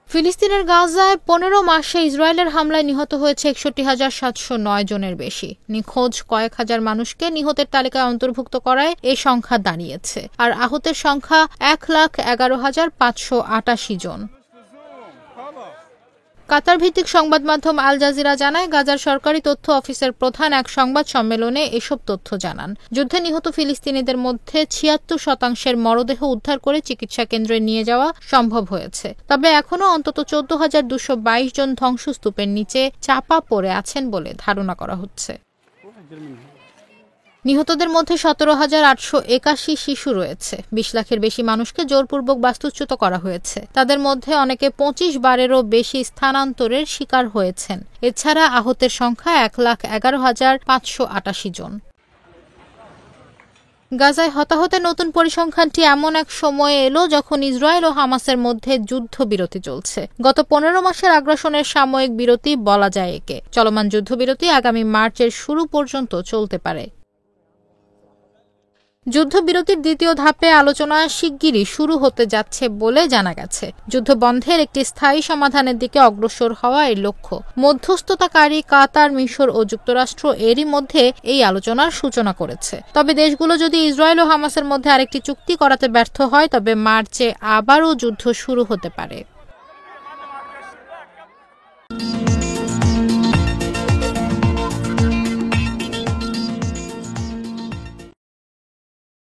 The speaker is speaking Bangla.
ফিলিস্তিনের গাজায় ১৫ মাসে ইসরায়েলের হামলায় নিহত হয়েছে ৬১,৭০৯ জনের বেশি। নিখোঁজ কয়েক হাজার মানুষকে নিহতের তালিকায় অন্তর্ভুক্ত করায় এ সংখ্যা দাঁড়িয়েছে। আর আহতের সংখ্যা ১,১১,৫৮৮ জন। কাতার ভিত্তিক সংবাদ মাধ্যম আল জাজিরা জানায়, গাজার সরকারি তথ্য অফিসের প্রধান এক সংবাদ সম্মেলনে এসব তথ্য জানান। যুদ্ধে নিহত ফিলিস্তিনিদের মধ্যে ৭৬% মরদেহ উদ্ধার করে চিকিৎসা কেন্দ্রে নিয়ে যাওয়া সম্ভব হয়েছে। তবে এখনও অন্তত ১৪,২২২ জন ধ্বংসস্তূপের নিচে চাপা পড়ে আছেন বলে ধারণা করা হচ্ছে। নিহতদের মধ্যে ১৭,৮৮১ শিশু রয়েছে। ২০ লাখের বেশি মানুষকে জোরপূর্বক বাস্তুচ্যুত করা হয়েছে। তাদের মধ্যে অনেকে ২৫ বারেরও বেশি স্থানান্তরের শিকার হয়েছেন। এছাড়া আহতের সংখ্যা ১,১১,৫৮৮ জন। গাজায় হতাহতের নতুন পরিসংখ্যানটি এমন এক সময়ে এলো যখন ইসরায়েল ও হামাসের মধ্যে যুদ্ধবিরতি চলছে। গত ১৫ মাসের আগ্রাসনের সাময়িক বিরতি বলা যায় একে। চলমান যুদ্ধবিরতি আগামী মার্চের শুরু পর্যন্ত চলতে পারে। যুদ্ধবিরতির দ্বিতীয় ধাপে আলোচনা শিগগিরই শুরু হতে যাচ্ছে বলে জানা গেছে। যুদ্ধ বন্ধের একটি স্থায়ী সমাধানের দিকে অগ্রসর হওয়া এর লক্ষ্য। মধ্যস্থতাকারী কাতার, মিশর ও যুক্তরাষ্ট্র এরই মধ্যে এই আলোচনার সূচনা করেছে। তবে দেশগুলো যদি ইসরায়েল ও হামাসের মধ্যে আরেকটি চুক্তি করাতে ব্যর্থ হয়, তবে মার্চে আবারও যুদ্ধ শুরু হতে পারে।